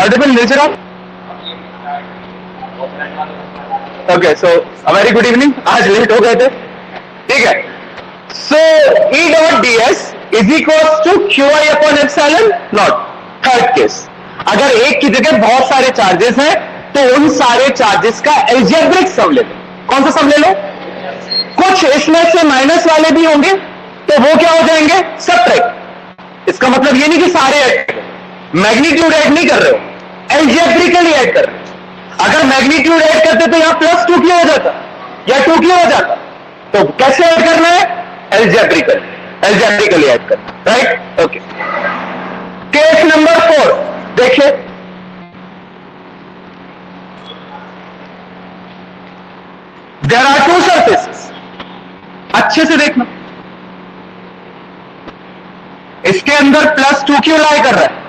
Audible nature of? Okay, so very good evening. आज late हो गए थे, ठीक है। So E dot D S is equal to Q I upon epsilon naught. Third case, अगर एक की जगह बहुत सारे चार्जेस हैं तो उन सारे चार्जेस का एल्जेब्रिक सम ले लो। कौन सा सम ले लो? कुछ इसमें से माइनस वाले भी होंगे तो वो क्या हो जाएंगे? सबट्रैक्ट। इसका मतलब ये नहीं कि सारे ऐड, मैग्नीट्यूड ऐड नहीं कर रहे हो, एल्जेब्रिकली ऐड कर रहे हो। अगर मैग्नीट्यूड ऐड करते तो यहां +2 क्यों हो जाता या 2 क्यों हो जाता? तो कैसे ऐड करना है? एल्जेब्रिकली ऐड करना, राइट? ओके, केस नंबर 4 देखिए। देयर आर टू सरफेसेस, अच्छे से देखना। इसके अंदर +2 क्यों लाई कर रहा है?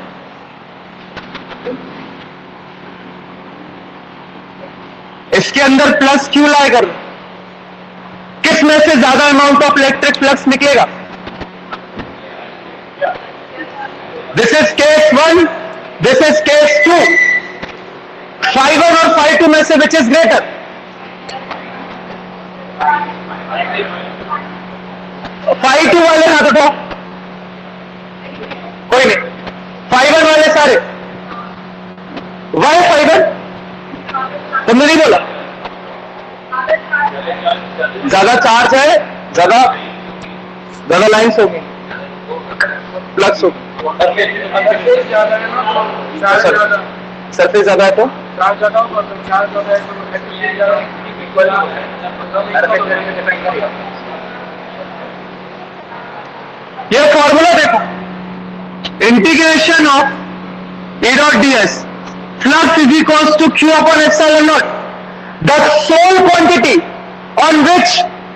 इसके अंदर प्लस क्यों लाई कर रहा है? किस में से ज्यादा अमाउंट ऑफ इलेक्ट्रिक फ्लक्स निकलेगा? This is case 1, this is case 2। ∅1 और ∅2 में से विच इज ग्रेटर? ∅2 वाले हाथ उठाओ। कोई नहीं, ∅1 वाले सारे। वाई ∅1? तुमने नहीं बोला? ज्यादा चार्ज है, ज्यादा लाइन्स होगी, फ्लक्स होगी। सरफेस ज्यादा है तो ये फॉर्मूला देखो, integration of E dot D S flux is equals to Q upon epsilon naught. The sole quantity on which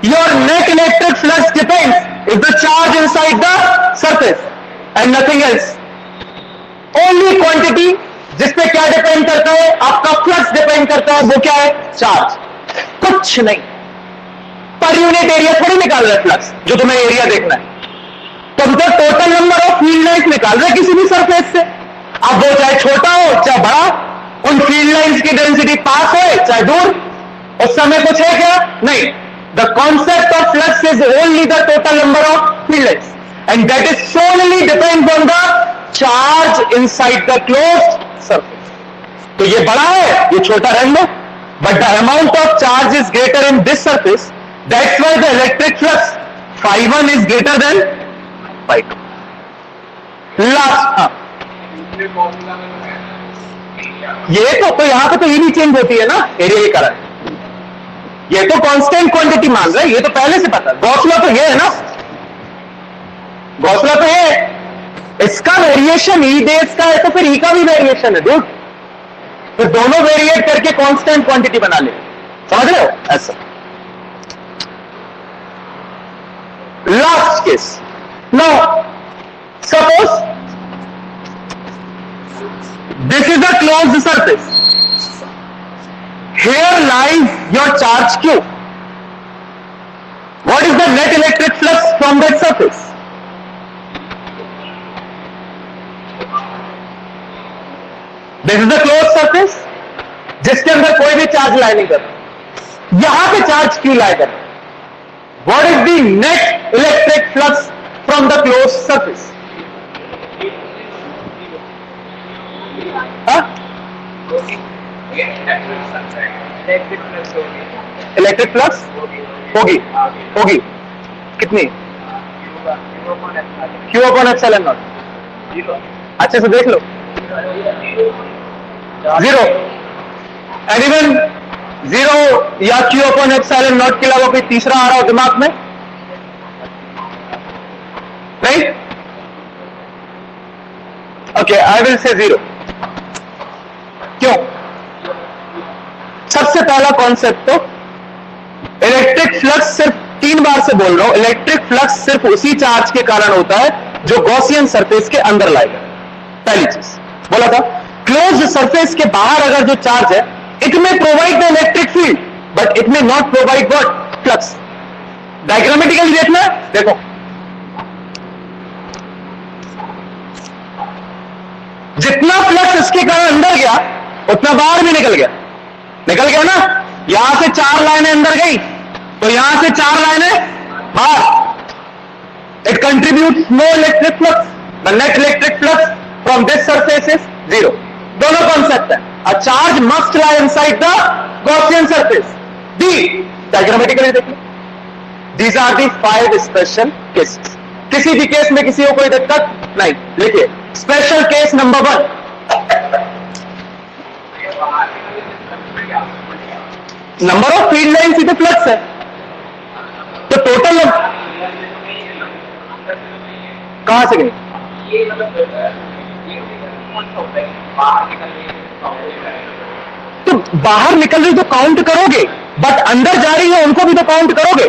your net electric flux depends is the charge inside the surface and nothing else. Only quantity जिस पे क्या depend करता है? आपका flux depend करता है। वो क्या है? चार्ज, कुछ नहीं। पर यूनिट एरिया थोड़ी निकाल रहे फ्लक्स, जो तुम्हें एरिया देखना है। तुम तो total number of field lines निकाल रहे किसी भी सरफेस से। अब वो चाहे छोटा हो चाहे बड़ा, उन फील्ड लाइंस की डेंसिटी पास हो चाहे दूर, उस समय कुछ है क्या? नहीं। The concept of flux is only the total number of field lines and that is solely depends on the charge inside the closed surface. तो ये बड़ा है, ये छोटा रहने दो, but the amount of charge is greater in this surface, that's why the electric flux ∅1 is greater than ∅2। Last, ये तो यहां पे तो ये नहीं चेंज होती है ना एरिया के कारण, ये तो कांस्टेंट क्वांटिटी मान रहा है, ये तो पहले से पता। गौसला तो ये है ना, गौसला तो ये है। इसका वेरिएशन ई डेज का है तो फिर ई का भी वेरिएशन है दूर, तो दोनों वेरिएट करके कांस्टेंट क्वांटिटी बना ले। समझ रहे हो? ऐसा। Last case, now suppose this is a closed surface. Here lies your charge q. What is the net electric flux from that surface? This is a closed surface जिसके अंदर कोई भी चार्ज लाई नहीं कर रहा, यहां पे चार्ज क्यों लाई कर रहा? What is the net electric flux from the closed surface? Electric flux होगी कितनी? Q upon epsilon not. अच्छे से देख लो, 0। एनीवन 0 या क्यू अपॉन एप्सिलॉन नॉट के अलावा कोई तीसरा आ रहा हो दिमाग में? नहीं? Okay, I will say 0। क्यों? सबसे पहला कॉन्सेप्ट तो इलेक्ट्रिक फ्लक्स, सिर्फ 3 बार से बोल रहा हूं, इलेक्ट्रिक फ्लक्स सिर्फ उसी चार्ज के कारण होता है जो गॉसियन सरफेस के अंदर लाएगा। पहली चीज बोला था, क्लोज्ड सरफेस के बाहर अगर जो चार्ज है, it may provide the electric field but it may not provide what? Flux. Diagrammatically देखना, देखो जितना फ्लक्स फ्लक्स के कारण अंदर गया उतना बाहर भी निकल गया ना। यहां से 4 लाइनें अंदर गई तो यहां से 4 लाइनें बाहर। It contributes no electric flux, the net electric flux from this surface is 0। दोनों कॉन्सेप्ट है। A charge must lie inside the Gaussian surface. D diagrammatically देखिए, these are the 5 special cases. किसी भी केस में किसी को कोई दिक्कत नहीं। लिखिए special case number 1, number of field lines ही तो फ्लक्स है, तो टोटल कहां से गई? तो बाहर निकल रही तो काउंट करोगे, बट अंदर जा रही है उनको भी तो काउंट करोगे।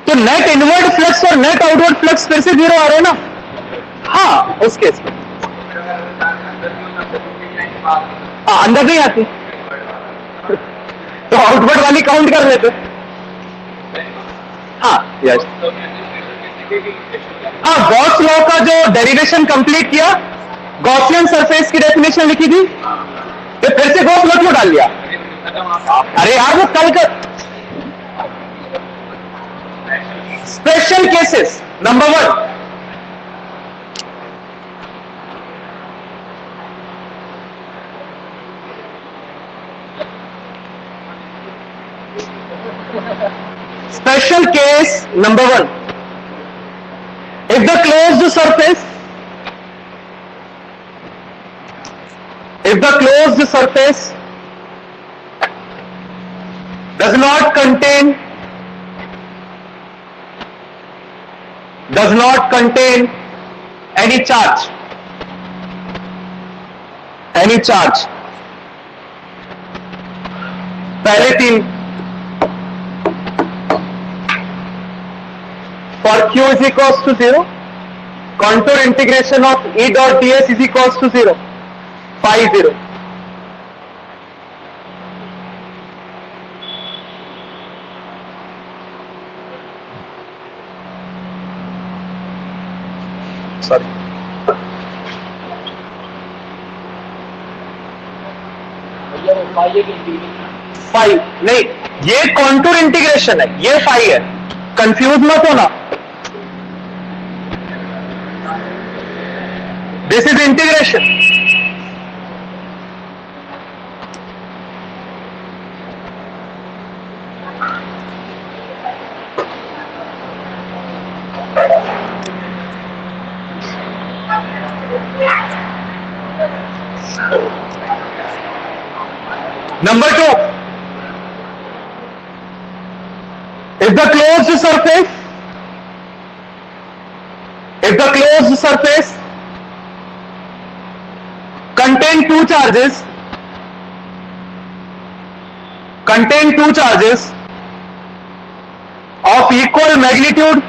तो नेट इनवर्ड फ्लक्स और नेट आउटवर्ड फ्लक्स फिर से 0 आ रहे हैं ना। हाँ उस केस में अंदर नहीं आती तो आउटवर्ड वाली काउंट कर लेते। हाँ यस, हाँ गॉस लॉ का जो डेरिवेशन कंप्लीट किया, गॉसियन सरफेस की डेफिनेशन लिखी थी, तो फिर से गॉस लॉ क्यों डाल दिया? अरे यार वो कल का special cases number 1, special case number 1, if the closed surface does not contain any charge, पहले 3, for q is equals to 0, contour integration of E dot ds is equals to 0, phi 0. Sorry. Phi नहीं, ये contour integration है, ये phi है, confuse मत होना। This is integration. Number 2, if the closed surface contain two charges of equal magnitude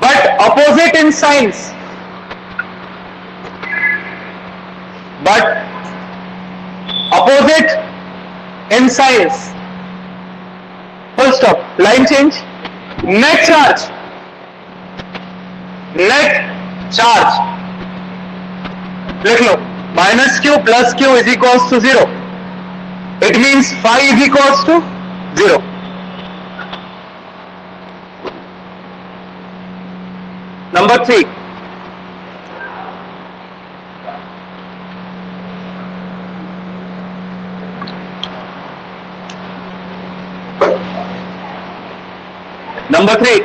but opposite in signs, full stop, line change, net charge लिख लो, minus q plus q is equals to 0, it means phi is equals to 0. Number 3,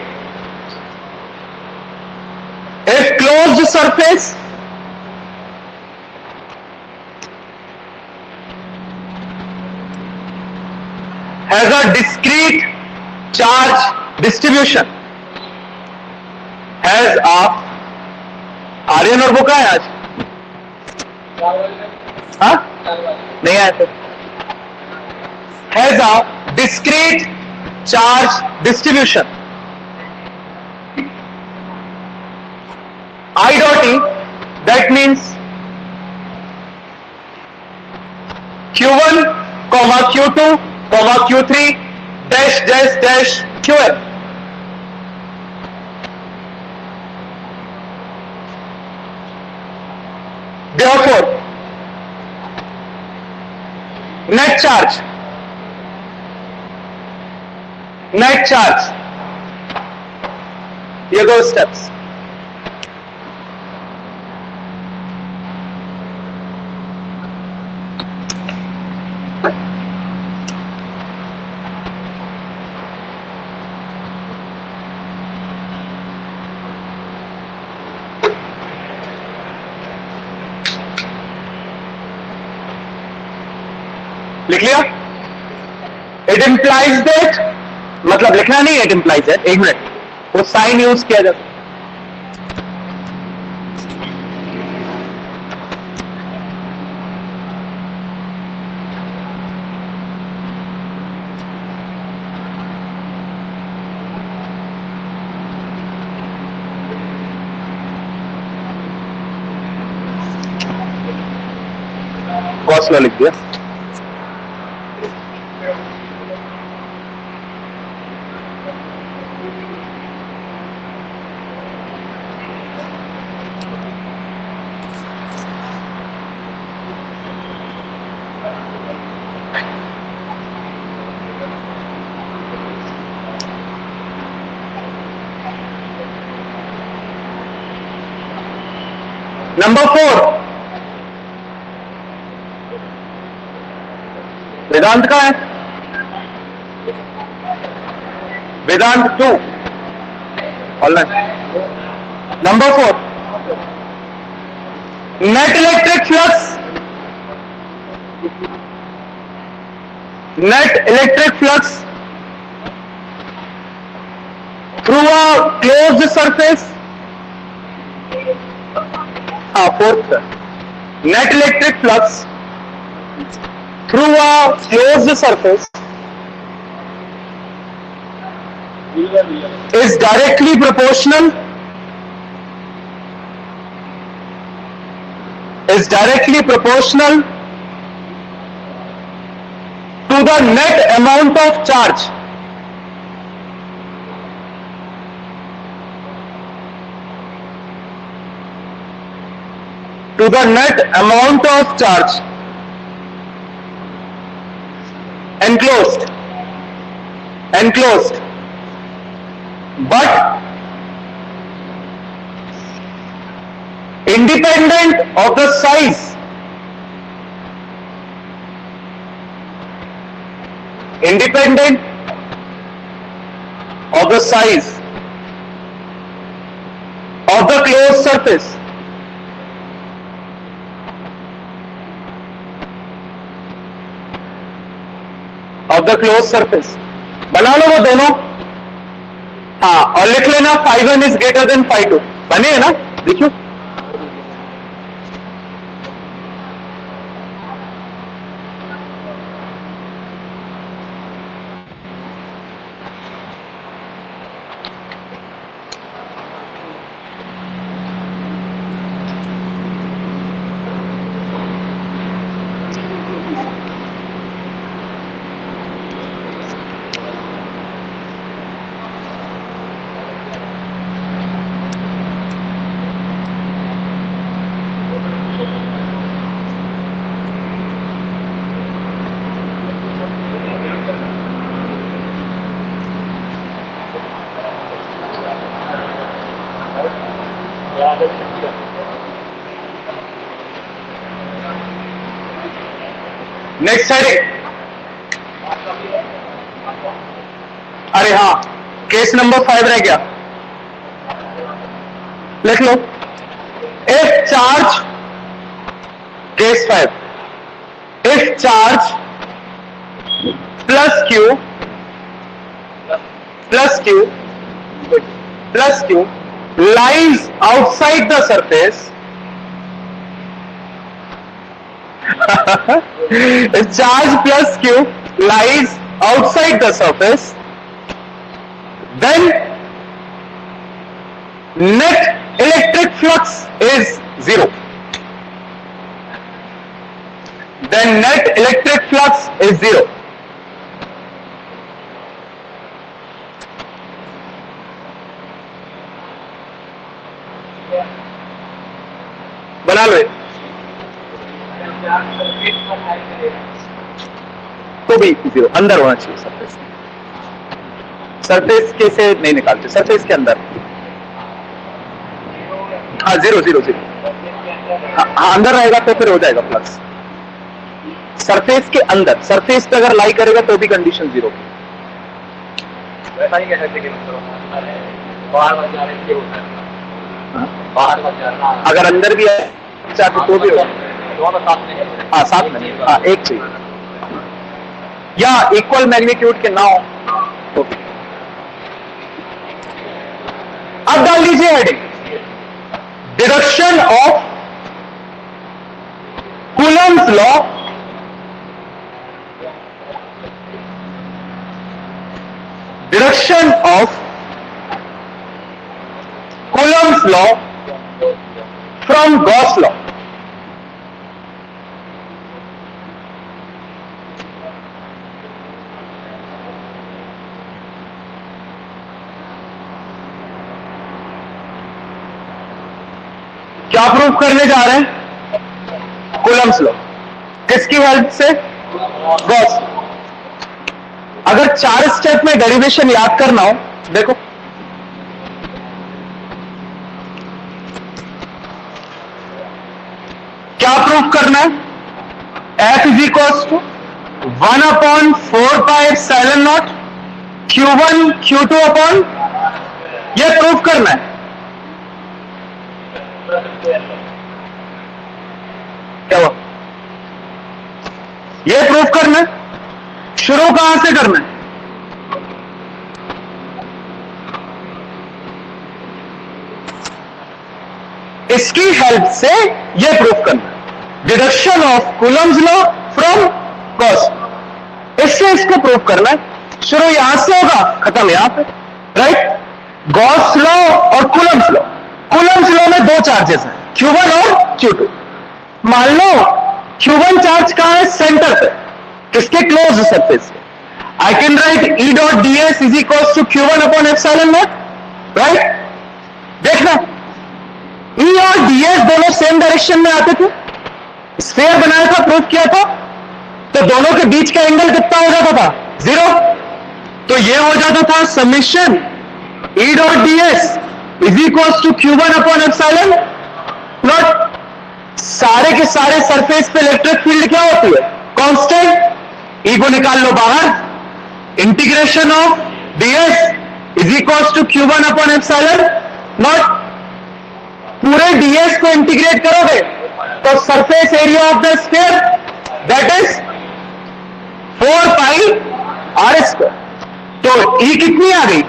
if closed surface has a discrete charge distribution, Aryan और बुका है आज? हाँ नहीं आया तो, has a discrete charge distribution, I dot E, that means Q1, Q2, Q3 dash dash dash QL. Therefore, net charge, here go steps. लिख लिया? इट इंप्लाइज दैट, मतलब लिखना नहीं, इट इंप्लाइज दैट, एक मिनट, वो साइन यूज किया जाता है. कॉस्ला लिख दिया. नंबर 4, वेदांत का है, वेदांत 2. Alright. Number 4, net electric flux, through a closed surface. Fourth, net electric flux through a closed surface is directly proportional to the net amount of charge. To the net amount of charge enclosed, but independent of the size, of the closed surface. Of the closed surface. बना लो वो दोनों. हाँ, और लिख लेना phi1 is greater than phi2. बने है ना? देखियो. Next heading. अरे हाँ, केस नंबर 5 रह गया, लिख लो. If charge, case 5, if charge plus Q lies outside the surface. If charge plus q lies outside the surface, then net electric flux is 0. बना लो तो भी जीरो अंदर होना चाहिए सरफेस। सरफेस के से नहीं निकालते, सरफेस के अंदर। हाँ जीरो जीरो जीरो, हाँ अंदर रहेगा तो फिर हो जाएगा प्लस। सरफेस के अंदर, सरफेस पे अगर लाई करेगा तो भी कंडीशन जीरो की। वैसा ही कह सकते बाहर बच जा रहे बाहर बच जा रहा, अगर अंदर भी है चाहते तो भी होगा। दोनों साथ में, हाँ साथ में, हाँ एक चाहिए या इक्वल मैग्नीट्यूड के ना हो। ओके, अब डाल लीजिए heading deduction of Coulomb's law deduction of Coulomb's law from Gauss law. क्या प्रूफ करने जा रहे हैं? Coulomb's law. किसकी हेल्प से? गॉस। अगर 4 स्टेप में डेरिवेशन याद करना हो, देखो क्या प्रूफ करना है? F is equals to 1/4πε0 Q1 Q2 upon, यह प्रूफ करना है। क्या हुआ? यह प्रूफ करना है। शुरू कहां से करना है? इसकी हेल्प से यह प्रूफ करना है, deduction of Coulomb's law from Gauss. इससे इसको प्रूफ करना है। शुरू यहां से होगा, खत्म यहां पे, राइट? गॉस लॉ और कूलम्स लॉ। कूलम्स लॉ में 2 चार्जेस हैं, Q1 और Q2। मान लो Q1 चार्ज कहां है? सेंटर पे, किसके? क्लोज सरफेस पे। I can write E dot ds is equal to Q1 upon epsilon naught, right? देखना E और ds दोनों सेम डायरेक्शन में आते थे, स्फीयर बनाया था, प्रूफ किया था, तो दोनों के बीच का एंगल कितना हो जाता था? 0। तो ये हो जाता था summation E dot ds is equal to Q1 upon epsilon naught. सारे के सारे सरफेस पे इलेक्ट्रिक फील्ड क्या होती है? कांस्टेंट। E को निकाल लो बाहर, integration of ds is equal to Q1 upon epsilon naught. पूरे ds को इंटीग्रेट करोगे तो surface area of the sphere that is 4πr²। तो E कितनी आ गई?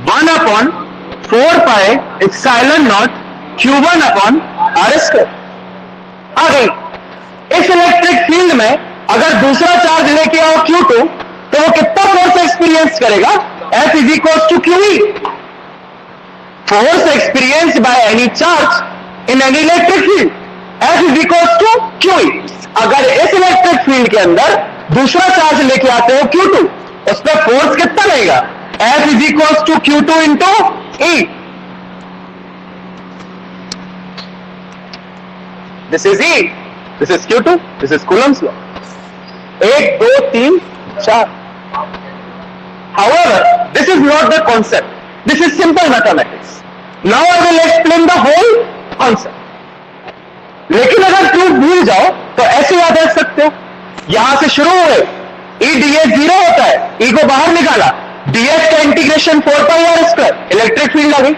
1/4πε0 Q1 अपॉन r²। आ गई। इस इलेक्ट्रिक फील्ड में अगर दूसरा चार्ज लेके आओ Q2 तो वो कितना फोर्स एक्सपीरियंस करेगा? F is equal to QE। Force experience by any charge in any electric field, F is equal to QE। अगर इस इलेक्ट्रिक फील्ड के अंदर दूसरा चार्ज लेके आते हो Q2, उस पर फोर्स कितना लगेगा? F is equal to Q2 into E। This is E, this is Q2, this is Coulomb's law. 1 2 3 4। However, this is not the concept. This is simple mathematics. Now I will explain the whole concept. लेकिन अगर proof भूल जाओ तो ऐसे याद रख सकते हो, यहां से शुरू हुए E ds 0 होता है, E को बाहर निकाला, ds का इंटीग्रेशन 4πr², इलेक्ट्रिक फील्ड आ गई।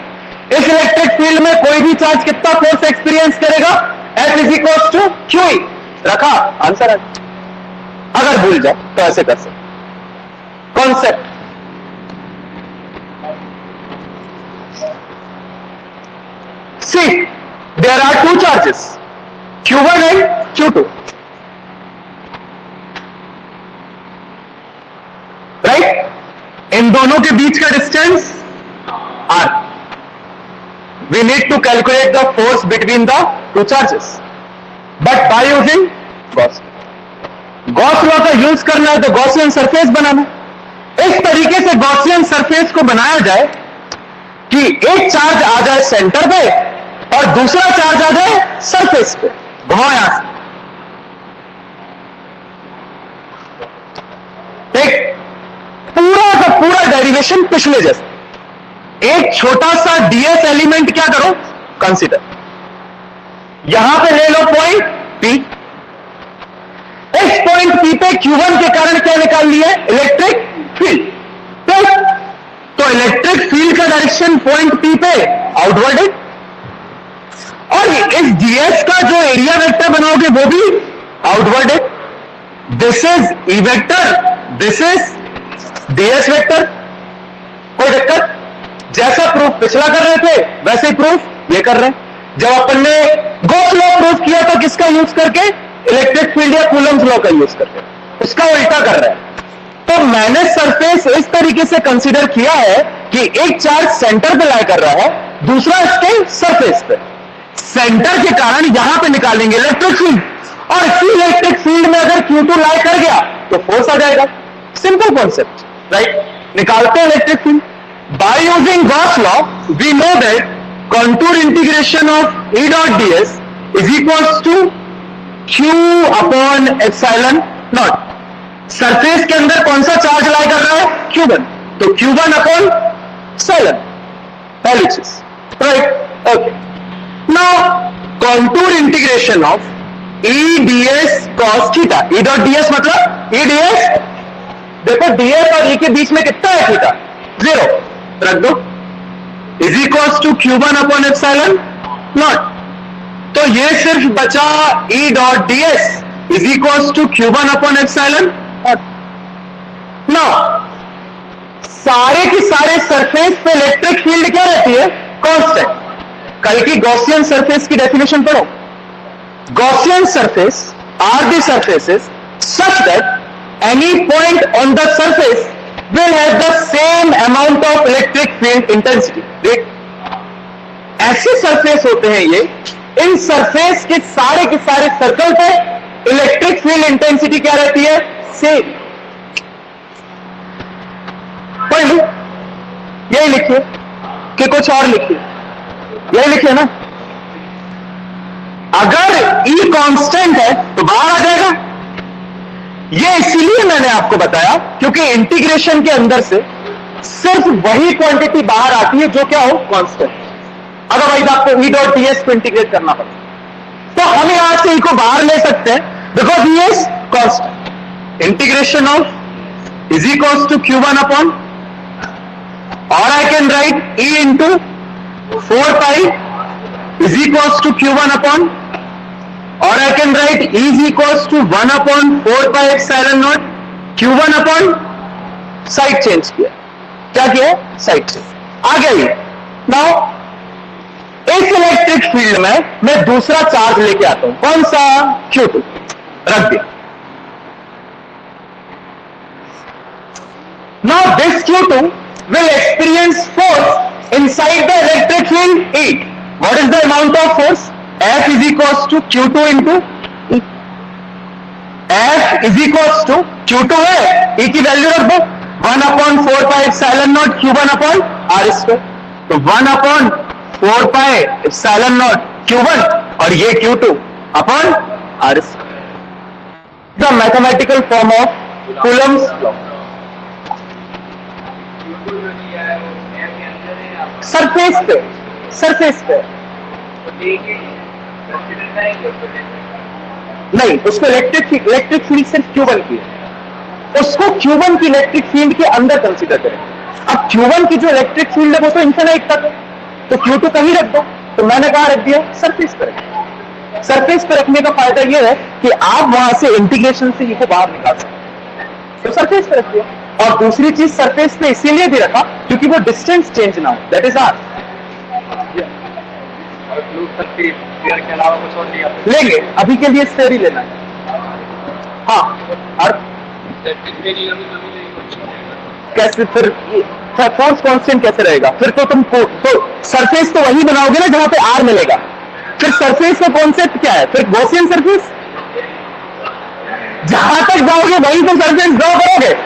इस इलेक्ट्रिक फील्ड में कोई भी चार्ज कितना फोर्स एक्सपीरियंस करेगा? F is equal to QE। रखा, आंसर है। अगर भूल जाओ तो ऐसे कर सकते। Concept see, there are 2 charges Q1 and Q2, right? इन दोनों के बीच का distance R। We need to calculate the force between the 2 charges, but by using Gauss law। Gauss law का यूज करना है तो गॉसियन सरफेस बनाना। इस तरीके से गॉसियन सरफेस को बनाया जाए कि एक चार्ज आ जाए सेंटर पे और दूसरा चार्ज आ जाए सरफेस पे। घुमाओ यहां से, ठीक, पूरा का पूरा डेरिवेशन पिछले जैसे। एक छोटा सा डीएस एलिमेंट क्या करो, कंसीडर, यहां पे ले लो पॉइंट पी, इस पॉइंट पी पे Q1 के कारण क्या निकाल लिया, इलेक्ट्रिक फील्ड, तो इलेक्ट्रिक फील्ड का डायरेक्शन पॉइंट पी पे आउटवर्ड है, और इस डीएस का जो एरिया वेक्टर बनाओगे वो भी आउटवर्ड है। This is E vector, this is DS vector, कोई दिक्कत? जैसा प्रूफ पिछला कर रहे थे वैसे ही प्रूफ ये कर रहे हैं। जब अपन ने गॉस लॉ प्रूफ किया तो किसका यूज करके, इलेक्ट्रिक फील्ड या कूलम्स लॉ का यूज करके, उसका उल्टा कर रहे हैं। तो मैंने सरफेस इस तरीके से कंसीडर किया है कि एक चार्ज सेंटर पे लाई कर रहा है, दूसरा इसके सरफेस पे, सेंटर के कारण यहां पे निकालेंगे इलेक्ट्रिक फील्ड, और इसी इलेक्ट्रिक फील्ड में अगर Q2 लाई कर गया तो फोर्स आ जाएगा। Simple concept, right? निकालते हैं electric field by using Gauss law. We know that contour integration of E dot ds is equals to Q upon epsilon naught. Surface के अंदर कौन सा चार्ज लाई कर रहा है, Q1, तो Q1 अपॉन एप्सिलॉन, पहली चीज, right? Okay, now contour integration of E ds cos theta, E dot ds मतलब E ds, देखो ds और E के बीच में कितना है थीटा, 0 रख दो, is equals to Q1 upon epsilon naught. तो ये सिर्फ बचा E dot ds is equals to Q1 upon epsilon naught. Now सारे की सारे सरफेस पे इलेक्ट्रिक फील्ड क्या रहती है, कांस्टेंट। कल की गॉसियन सरफेस की डेफिनेशन पढ़ो। Gaussian surface are the surfaces such that any point on the surface will have the same amount of electric field intensity. देख, ऐसे सरफेस होते हैं ये, इन सरफेस के सारे सर्कल पे इलेक्ट्रिक फील्ड इंटेंसिटी क्या रहती है, सेम। पढ़ लो, यही लिखिए कि कुछ और लिखिए, यही लिखिए ना। अगर E कांस्टेंट है तो बाहर आ जाएगा। ये इसीलिए मैंने आपको बताया क्योंकि इंटीग्रेशन के अंदर से सिर्फ वही क्वांटिटी बाहर आती है जो क्या हो, कांस्टेंट। अदरवाइज आपको E डॉट ds को इंटीग्रेट करना पड़ता। तो हम यहां से E को बाहर ले सकते हैं because E is constant. Integration of is equals to Q1 upon, और I can write E into 4 pi is equals to Q1 upon, or I can write E is equals to 1 upon 4 pi epsilon naught Q1 upon, side change किया, क्या किया, side change आ गया ये। Now इस electric field में मैं दूसरा charge लेके आता हूं, कौन सा, Q2, रख दिया। Now this Q2 will experience force inside the electric field E. What is the amount of force? F is equals to Q2 into E. F is equals to Q2 है, E की value रख दो 1 upon 4 pi epsilon not Q1 upon R square. तो 1 upon 4 pi epsilon not Q1 और ये Q2 upon R square. The mathematical form of Coulomb's law. Surface पे नहीं, उसको इलेक्ट्रिक फील्ड सिर्फ Q1 की है, उसको Q1 की इलेक्ट्रिक फील्ड के अंदर कंसीडर करें। अब Q1 की जो इलेक्ट्रिक फील्ड है वो तो इंफिनाइट तक है, तो Q2 कहीं रख दो। तो मैंने कहा रख दिया, सरफेस पे रख। सरफेस पे रखने का फायदा ये है कि आप वहां से इंटीग्रेशन से E को बाहर निकाल सकते, तो सरफेस पे रख दिया। और दूसरी चीज सरफेस पे इसीलिए भी रखा क्योंकि वो डिस्टेंस चेंज ना हो, दैट इज आर। के अलावा कुछ और नहीं लेंगे, अभी के लिए स्फीयर ही लेना है। हाँ, और कैसे फिर फोर्स कांस्टेंट कैसे रहेगा, फिर तो तुम तो सरफेस तो वही बनाओगे ना जहां पे आर मिलेगा। फिर सरफेस का कॉन्सेप्ट क्या है, फिर गॉसियन सरफेस, जहां तक जाओगे वही तो सरफेस ड्रॉ करोगे।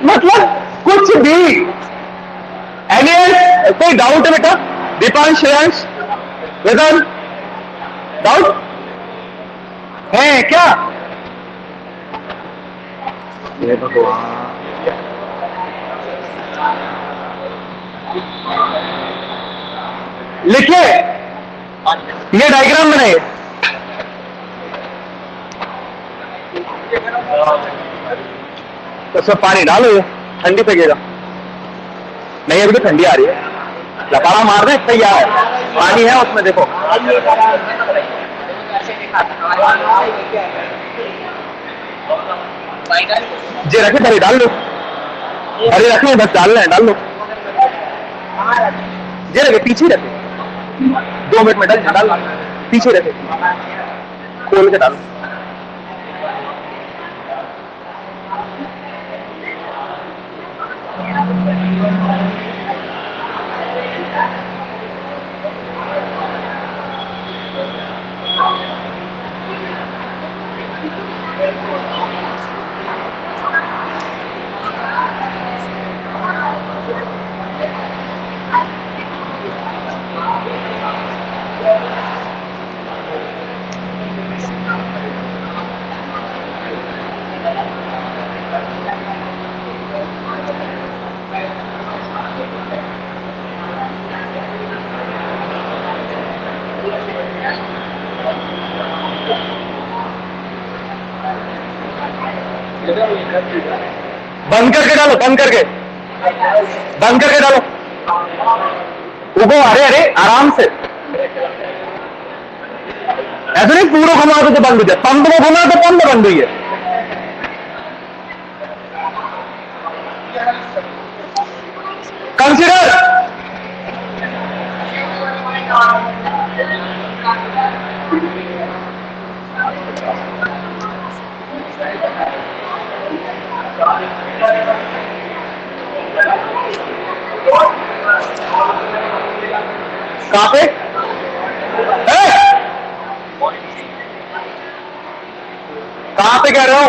मतलब कुछ भी। एनी कोई डाउट है बेटा, दीपांश, श्रेयांश, वेदांत, डाउट? है क्या? ये भगवान, लिखिए, ये डायग्राम बनाइए। तो उसमें पानी डालो, ये ठंडी फेंकेगा नहीं, अभी तो ठंडी आ रही है। लपाड़ा मार दे, तैयार है, पानी है उसमें, देखो। जी रखे, भरी डाल लो, भरी रखे, बस डालना है, डाल लो। जी रखे, पीछे रखे, 2 मिनट में डाल, पीछे रखे, खोल के डालो। बंद करके डालो, बंद करके डालो। उगो, अरे अरे, आराम से, ऐसे नहीं पूरा घुमा तो बंद हो जाए, पंप को घुमा तो पंप बंद हुई है। कंसिडर कहां पे? कहां पे कह रहे हो?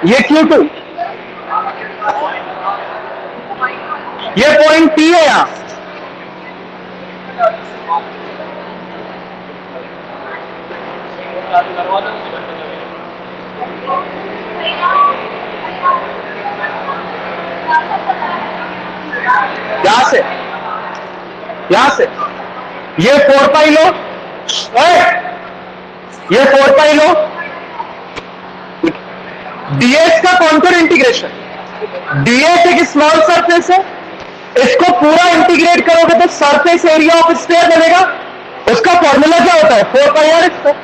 ये Q2, ये पॉइंट P है यहां। यहां से ये 4 पाई लो, ये 4 पाई लो, ds का कॉन्टूर इंटीग्रेशन, ds एक स्मॉल सरफेस है, इसको पूरा इंटीग्रेट करोगे तो सरफेस एरिया ऑफ स्फीयर बनेगा। उसका फॉर्मूला क्या होता है? 4 पाई आर स्क्वायर।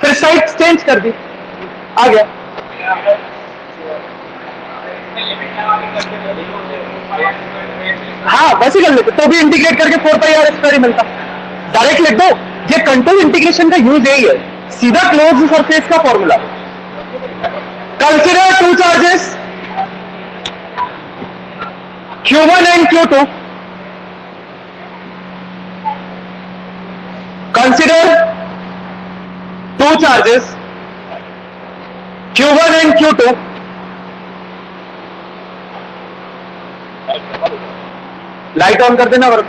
फिर साइड चेंज कर दी, आ गया। हाँ वैसे कर लेते, तो भी इंटीग्रेट करके 4 पाई आर स्क्वायर ही मिलता। डायरेक्ट लिख दो, ये कंट्रोल इंटीग्रेशन का यूज यही है, सीधा क्लोज सरफेस का formula. Consider 2 charges Q1 and Q2. Consider 2 charges Q1 and Q2. Light on कर देना work.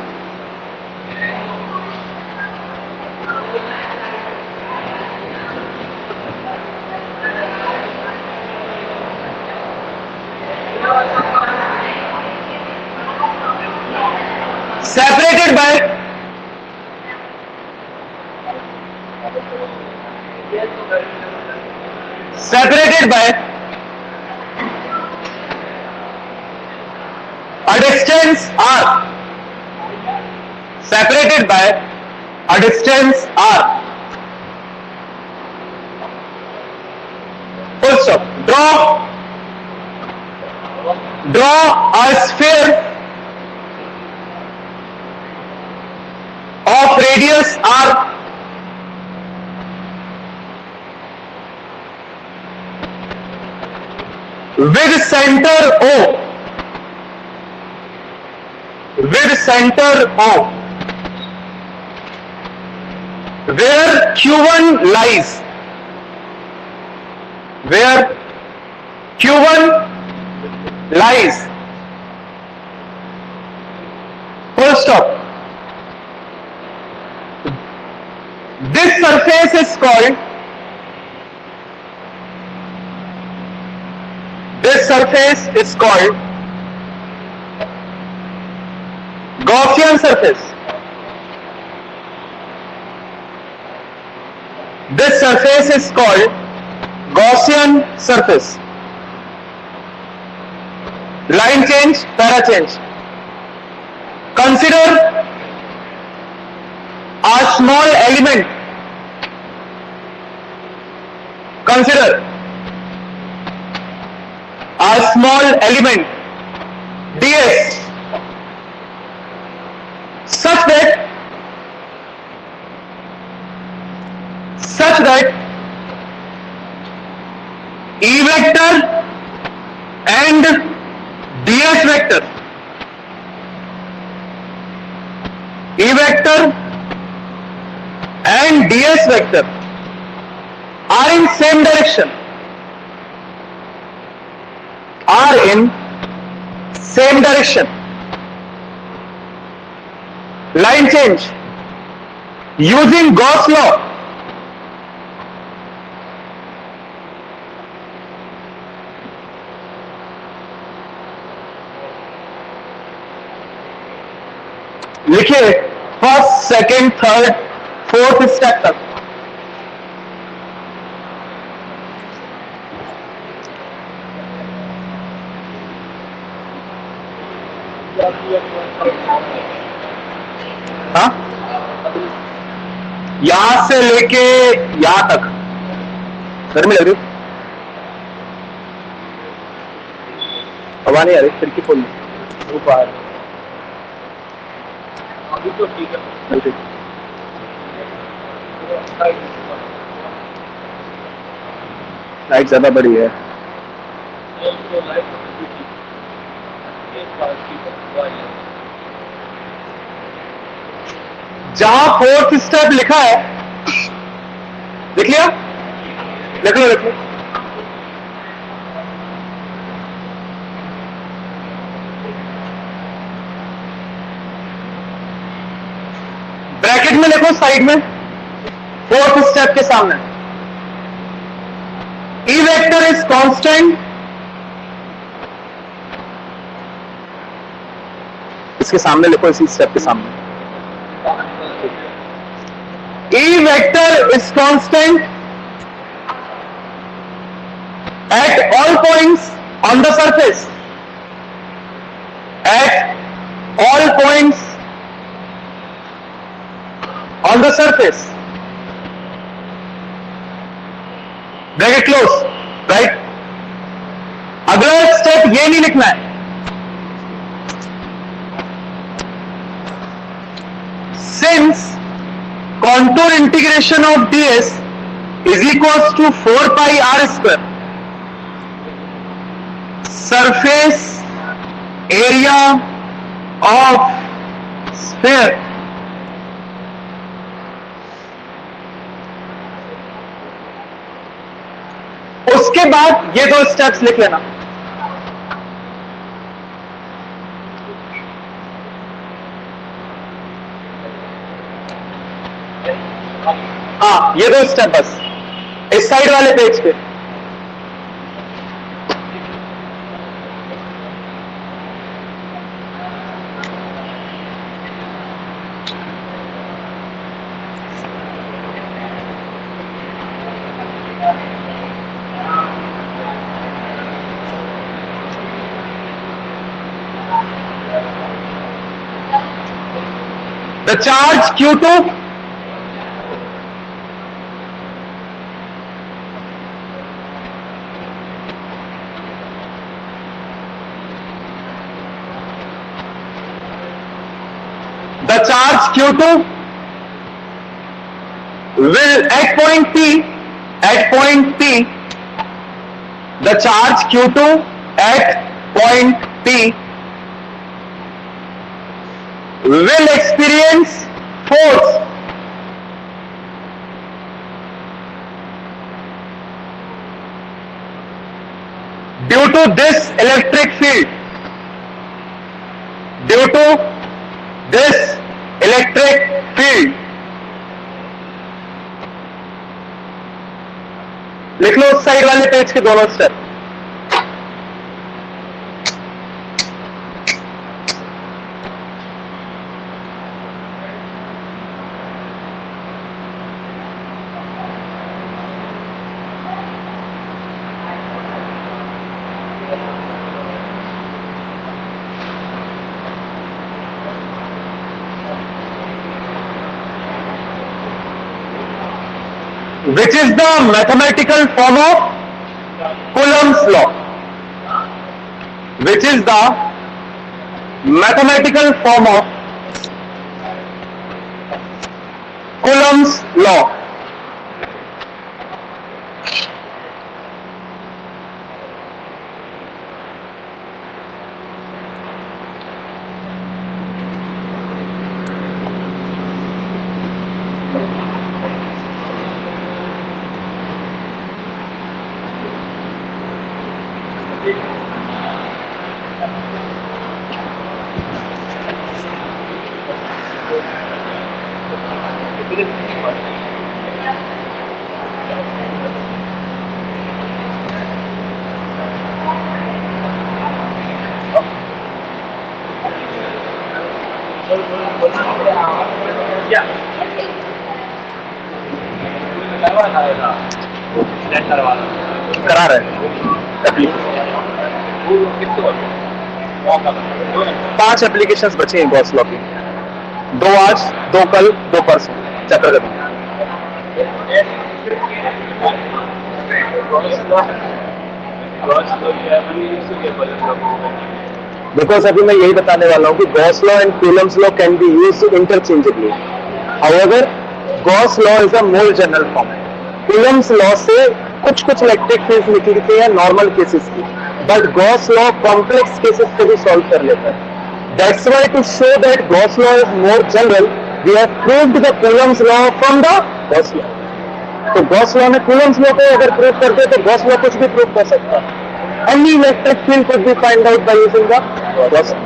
separated by a distance r, separated by a distance r, full stop. Draw a sphere of radius r with center O, where Q1 lies, full stop. This surface is called Gaussian surface. This surface is called Gaussian surface. Line change, para change. Consider a small element. Consider a small element ds such that E vector and ds vector are in same direction. Line change using Gauss law. लिखिए first, second, third, fourth step तक. हाँ, यहां से लेके यहां तक गर्मी लग रही, हवा नहीं आ रही, खिड़की खोल ली, धूप आ रही. अभी तो ठीक है. लाइट ज्यादा बड़ी है. जहां फोर्थ स्टेप लिखा है, लिख लिया? लिख लो. ब्रैकेट में लिखो साइड में, फोर्थ स्टेप के सामने. E vector is constant. इसके सामने लिखो, इसी स्टेप के सामने. E vector is constant at all points on the surface. At all points on the surface. Bracket close. Right? अगला स्टेप ये नहीं लिखना है. Since contour integration of ds is equals to 4 pi r square, surface area of sphere उसके बाद ये दो steps लिख लेना. हाँ, ये दो स्टेप बस इस साइड वाले पेज पे. The charge Q2 will at point P, the charge Q2 at point P will experience force due to this electric field. लिख लो उस साइड वाले पेज के दोनों step. Which is the mathematical form of Coulomb's law? Which is the mathematical form of Coulomb's law? करा रहे पांच applications बचे हैं गॉस लॉ की, 2 आज, 2 कल, 2 परसों चक्कर कर। बिकॉज अभी मैं यही बताने वाला हूं कि Gauss law and Coulomb's law can be used interchangeably. However Gauss law is a more general form. Coulomb's law से कुछ कुछ इलेक्ट्रिक फील्ड निकलते हैं नॉर्मल केसेस की, but Gauss law complex cases को भी सॉल्व कर लेता है। That's why to show that Gauss law is more general we have proved the Coulomb's law from the Gauss law. तो गॉस लॉ में कूलम्स लॉ को अगर प्रूव करते तो गॉस लॉ कुछ भी प्रूव कर सकता है। Any electric field could be found out by using the Gauss law.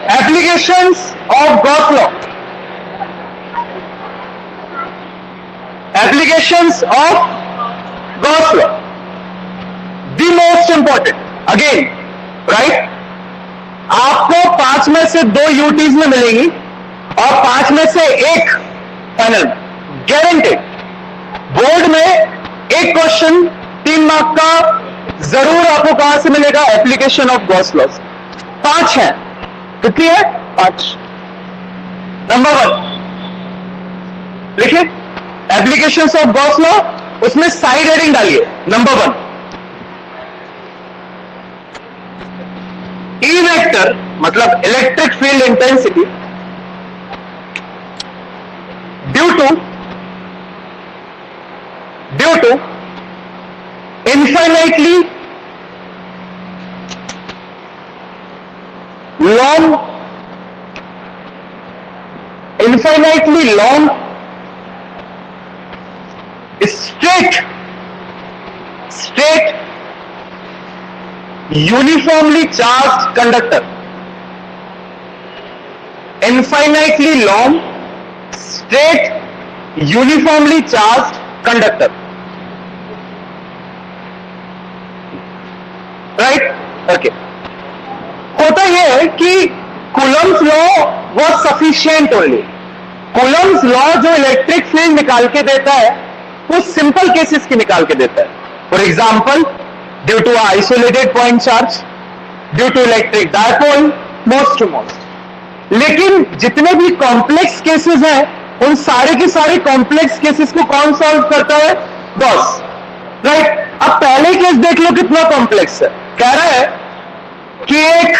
Applications of Gauss law. Applications of Gauss law. The most important. Again, right? आपको 5 में से 2 यूटीज में मिलेंगी और 5 में से 1 फाइनल में गारंटेड। बोर्ड में एक क्वेश्चन 3 मार्क का जरूर आपको कहां से मिलेगा? Application of Gauss laws. 5 है, कितनी है? 5। नंबर 1 लिखिए, एप्लीकेशंस ऑफ गॉस लॉ, उसमें साइड हेडिंग डालिए। नंबर 1, ई वेक्टर मतलब electric field intensity due to infinitely long straight uniformly charged conductor. Infinitely long straight uniformly charged conductor. Right, okay. होता यह है कि Coulomb's law was sufficient only. Coulomb's law जो electric field निकाल के देता है वो सिंपल केसेस की निकाल के देता है। For example, due to isolated point charge, due to electric dipole, most to most. लेकिन जितने भी कॉम्प्लेक्स केसेस हैं उन सारे के सारे कॉम्प्लेक्स केसेस को कौन सॉल्व करता है? गॉस। राइट, अब पहले केस देख लो कितना कॉम्प्लेक्स है। कह रहा है कि एक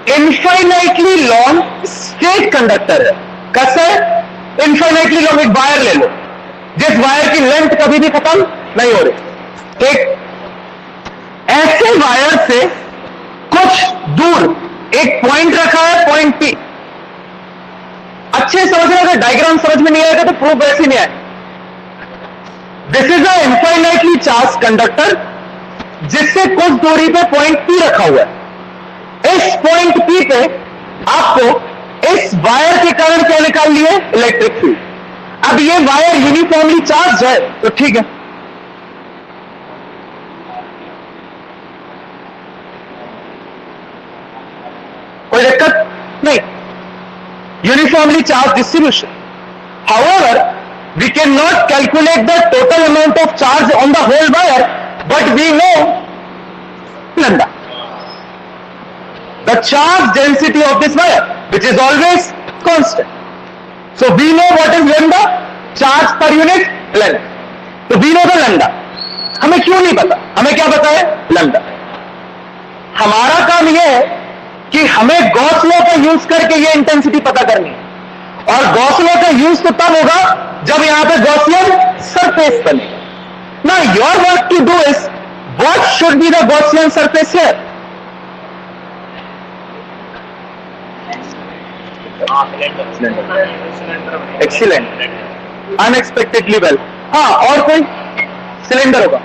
इन्फाइनाइटली लॉन्ग स्ट्रेट कंडक्टर है। कैसे? इन्फाइनाइटली लॉन्ग एक वायर ले लो, जिस वायर की लेंथ कभी भी खत्म नहीं हो रही, ठीक? ऐसे वायर से कुछ दूर एक पॉइंट रखा है, पॉइंट पी। अच्छे समझ रहे, अगर डायग्राम समझ में नहीं आएगा तो प्रूफ वैसे नहीं आएगा। This is a infinitely charge conductor जिससे कुछ दूरी पे पॉइंट पी रखा हुआ है। इस पॉइंट पी पे आपको इस वायर के कारण क्या निकाल लिए? Electric field. अब ये वायर यूनिफॉर्मली चार्ज है तो ठीक है, कोई दिक्कत नहीं, uniformly charge distribution. However, we cannot calculate the total amount of charge on the whole wire, but we know lambda, the charge density of this wire, which is always constant. So we know what is lambda, charge per unit length. So we know the lambda. हमें क्यों नहीं पता? हमें क्या पता है? lambda. हमारा काम यह है कि हमें गॉस लॉ का यूज करके ये इंटेंसिटी पता करनी है, और गॉस लॉ का यूज तो तब होगा जब यहां पे गॉसियन सरफेस बनेगा। ना your work to do is what should be the Gaussian surface here? Excellent, unexpectedly well. हाँ, और कोई सिलेंडर होगा?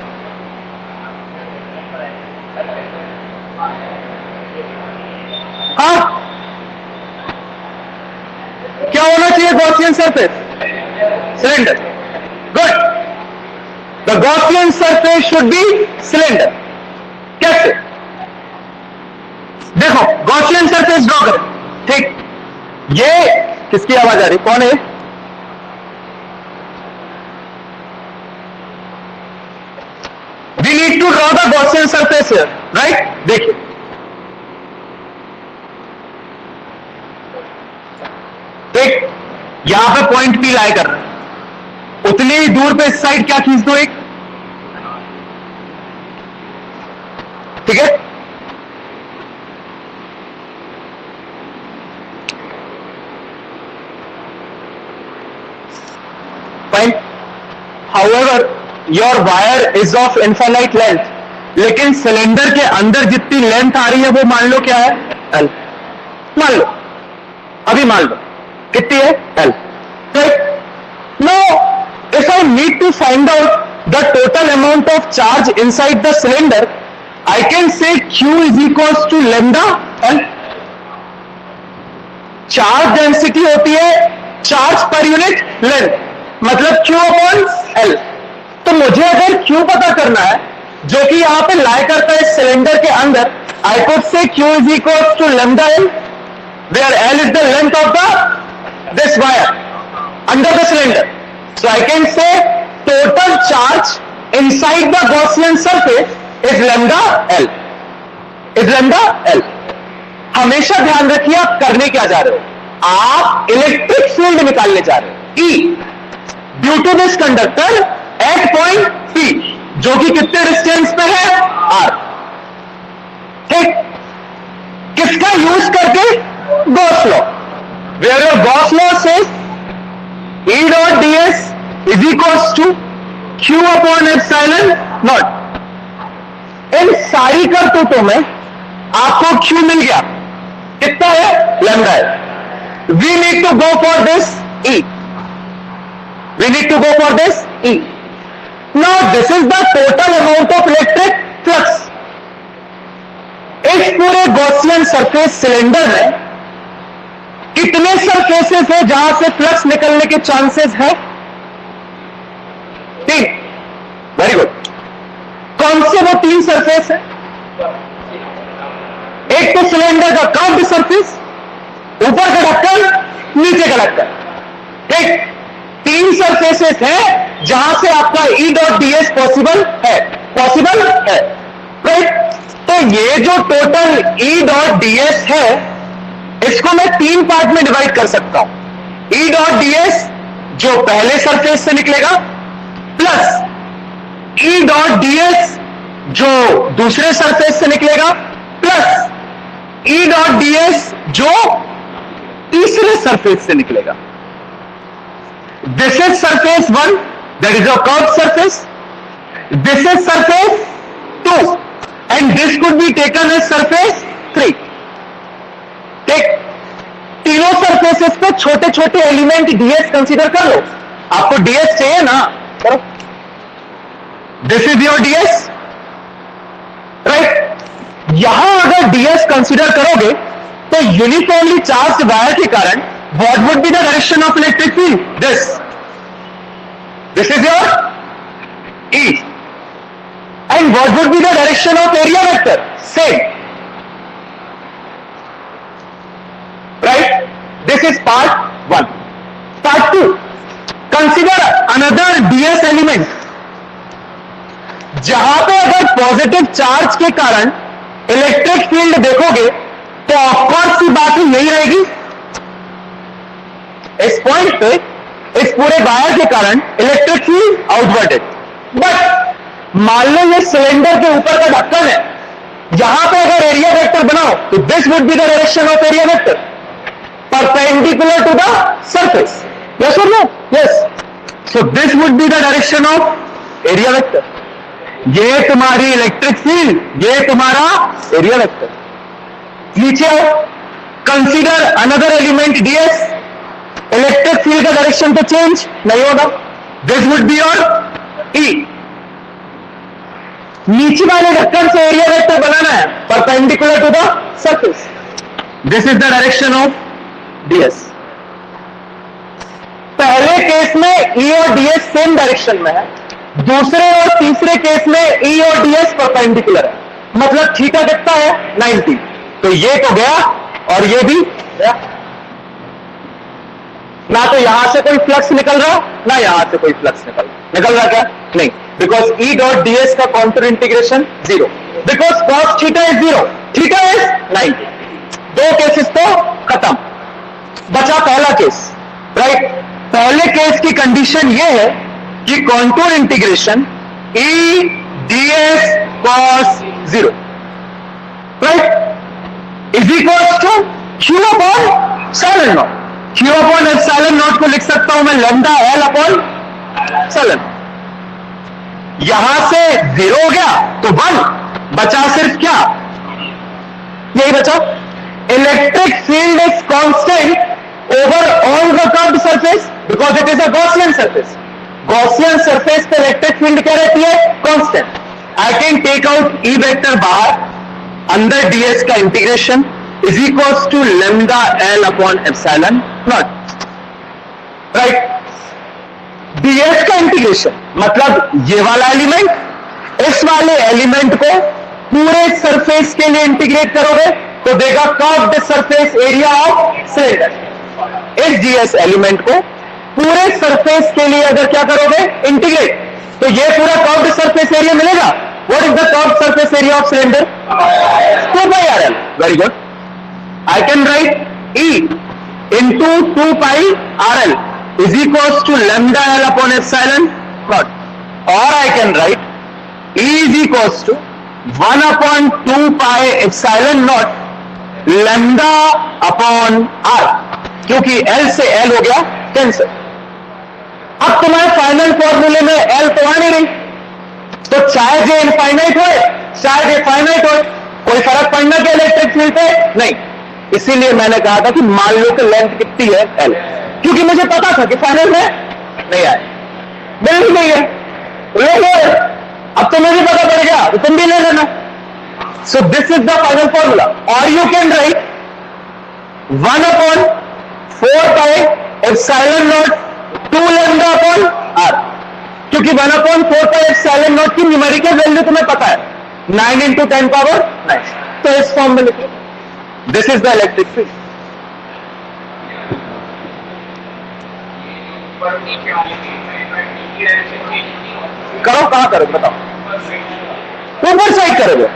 हाँ, क्या होना चाहिए Gaussian surface? Cylinder. Good, the Gaussian surface should be cylinder. कैसे? देखो, गॉसियन सरफेस ड्रॉ करें, ठीक? ये किसकी आवाज आ रही? कौन है? We need to draw the Gaussian surface here, right? देखिए, एक यहां पे पॉइंट पी लाई कर रहा है, उतनी ही दूर पे इस साइड क्या खींच दो, एक, ठीक है? Fine. However, your wire is of infinite length, लेकिन सिलेंडर के अंदर जितनी लेंथ आ रही है वो मान लो क्या है? एल। मान लो, अभी मान लो कितनी है? L. Now, if I need to find out the total amount of charge inside the cylinder, I can say Q is equals to lambda L. Charge density होती है चार्ज पर यूनिट लेंथ, मतलब Q upon L। तो मुझे अगर Q पता करना है, जो कि यहां पे लाई करता है सिलेंडर के अंदर, I could say Q is equals to lambda L, where L is the length of this wire under the cylinder. So I can say total charge inside the Gaussian surface is lambda L. Is lambda L. हमेशा ध्यान रखिए आप करने क्या जा रहे हो, आप इलेक्ट्रिक फील्ड निकालने जा रहे हो, E due to this conductor at point P, जो कि कितने डिस्टेंस पे है? R। ठीक, किसका यूज करके? Gauss law, where your Gauss law says E dot ds is equals to Q upon epsilon naught। इन सारी करतूतों में आपको Q मिल गया, कितना है? लैम्डा है। We need to go for this E, we need to go for this E। Now this is the total amount of electric flux। इस पूरे Gaussian surface cylinder में कितने सरफेसेस है जहां से फ्लक्स निकलने के चांसेस है? 3। Very good. कौन से वो 3 सरफेस है? एक तो सिलेंडर का कर्व्ड सरफेस, ऊपर का ढक्कन, नीचे का ढक्कन, ठीक? 3 सरफेसेस है जहां से आपका E डॉट ds पॉसिबल है, पॉसिबल है, राइट? तो ये जो टोटल E डॉट ds है, इसको मैं 3 पार्ट में डिवाइड कर सकता हूं। E डॉट ds जो पहले सरफेस से निकलेगा, प्लस E डॉट ds जो दूसरे सरफेस से निकलेगा, प्लस ई डॉट ds जो तीसरे सरफेस से निकलेगा. This is surface 1, that is a curve surface. This is surface 2 and this could be taken as surface 3. ठीक, तीनों सरफेसेस पे छोटे छोटे एलिमेंट ds कंसीडर कर लो. आपको ds चाहिए ना, करो. This is your ds, right. यहां अगर ds कंसीडर करोगे तो यूनिफॉर्मली चार्ज वायर के कारण what would be the direction of electric field? This is your E. And what would be the direction of area vector? Same. Right? This is part 1. Part 2. Consider another ds element. जहां पे अगर positive charge के कारण electric field देखोगे तो of course की बात ही नहीं रहेगी. इस पॉइंट पे इस पूरे वायर के कारण इलेक्ट्रिक फील्ड आउटवर्डेड. बट मान लो ये सिलेंडर के ऊपर का ढक्कन है, यहां पे अगर एरिया वेक्टर बनाओ तो this would be the direction of area vector perpendicular to the surface. Yes और no? Yes. So this would be the direction of area vector. ये तुम्हारी इलेक्ट्रिक फील्ड, ये तुम्हारा एरिया वेक्टर. नीचे आओ. Consider another element ds. Electric field का direction तो change नहीं होगा. This would be your E. नीचे वाले ढक्कन से एरिया वेक्टर बनाना है perpendicular to the surface. This is the direction of ds. पहले केस में E और ds सेम डायरेक्शन में है, दूसरे और तीसरे केस में E और ds परपेंडिकुलर है. मतलब थीटा कितना है? 90. तो ये तो गया और ये भी गया. ना तो यहां से कोई फ्लक्स निकल रहा, ना यहां से कोई फ्लक्स निकल रहा. क्या? नहीं. बिकॉज E डॉट ds का counter integration 0. Because cos theta is 0, theta is 90. दो केसेस तो खत्म. बचा पहला केस, राइट. पहले केस की कंडीशन यह है कि contour integration E ds cos 0, right, is equal to q upon epsilon naught. q upon epsilon naught को लिख सकता हूं मैं लैम्डा l अपॉन एप्सिलॉन. यहां से 0 हो गया तो 1 बचा. सिर्फ क्या? यही बचा. Electric field is constant over all the curved surface because it is a Gaussian surface. Gaussian surface पे इलेक्ट्रिक फील्ड क्या रहती है? Constant. I can take out E vector बाहर, अंदर ds का integration is equals to lambda l upon epsilon naught. Right. ds का integration मतलब ये वाला एलिमेंट इस वाले एलिमेंट को पूरे सरफेस के लिए इंटीग्रेट करोगे तो देगा curved surface area of cylinder. इस ds एलिमेंट को पूरे सरफेस के लिए अगर क्या करोगे? इंटीग्रेट, तो ये पूरा कर्व्ड सरफेस एरिया मिलेगा. What is the curved surface area of cylinder? 2πrl. Very good. I can write E into 2πrl is equals to lambda l upon epsilon naught, or I can write E is equals to 1 upon 2 pi epsilon naught lambda upon r, क्योंकि L से L हो गया cancel. अब तुम्हारे final फॉर्मूले में L तो आ नहीं रही, तो चाहे जे इनफाइनाइट हो चाहे जे फाइनाइट हो, कोई फर्क पड़ना क्या इलेक्ट्रिक फील्ड पे? नहीं. इसीलिए मैंने कहा था कि मान लो कि लेंथ कितनी है L, क्योंकि मुझे पता था कि फाइनल में नहीं आए. बिल्कुल नहीं है, ले लो. अब तो मुझे पता पड़ गया तो तुम भी ले लेना. So this is the final formula. और you can write 1 upon 4 pi epsilon naught 2 lambda upon r, क्योंकि 1 अपॉन 4 पाई एप्सिलॉन नॉट की न्यूमेरिकल वैल्यू तुम्हें पता है 9 into 10 power 9. तो इस फॉर्म में लिखिए. This is the electric field. करो, कहां करोगे बताओ? ऊपर साइड करोगे.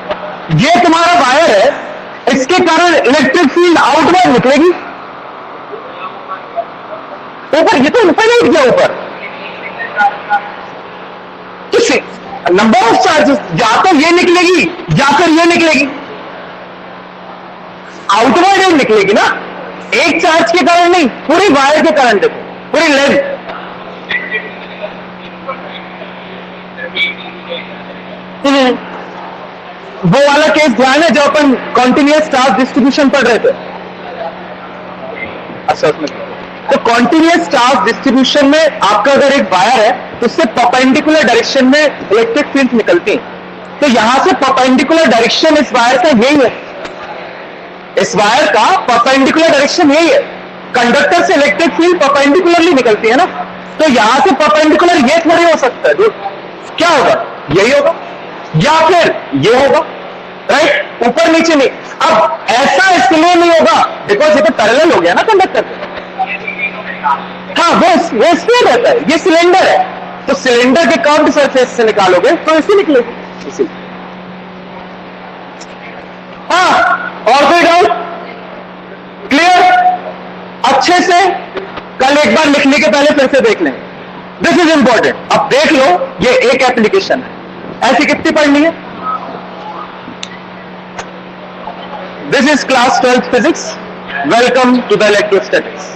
ये तुम्हारा वायर है, इसके कारण इलेक्ट्रिक फील्ड आउटवर्ड निकलेगी. ऊपर, ये तो ऊपर नहीं गया. ऊपर किसी नंबर ऑफ चार्जेस, या तो ये निकलेगी या फिर ये निकलेगी. आउटवर्ड एंड निकलेगी ना, एक चार्ज के कारण नहीं, पूरी वायर के कारण देखो, पूरी लेंथ। वो वाला केस ध्यान है जो अपन कॉन्टिन्यूअस चार्ज डिस्ट्रीब्यूशन पढ़ रहे थे। अच्छा, उसमें तो कॉन्टिन्यूअस चार्ज डिस्ट्रीब्यूशन में आपका अगर एक वायर है तो उससे परपेंडिकुलर डायरेक्शन में इलेक्ट्रिक फील्ड निकलती हैं। तो यहां से परपेंडिकुलर डायरेक्शन इस वायर का यही है, इस वायर का परपेंडिकुलर डायरेक्शन यही है। कंडक्टर से इलेक्ट्रिक फील्ड परपेंडिकुलरली निकलती है ना, तो यहां से परपेंडिकुलर ये थोड़ी हो सकता है, क्या होगा, यही होगा या फिर ये होगा, राइट, ऊपर नीचे नहीं। अब ऐसा इसलिए नहीं होगा बिकॉज ये तो पैरेलल हो गया ना कंडक्टर पे। हाँ, वो स्फीयर रहता है, ये सिलेंडर है, तो सिलेंडर के कर्व्ड सरफेस से निकालोगे तो ऐसे निकलेगी इसी। हाँ, और कोई डाउट? क्लियर? अच्छे से कल एक बार लिखने के पहले फिर से देख लें, दिस इज इंपॉर्टेंट। अब देख लो, ये एक एप्लीकेशन है, ऐसी कितनी पढ़नी है? This is class 12th physics. Welcome to the electrostatics.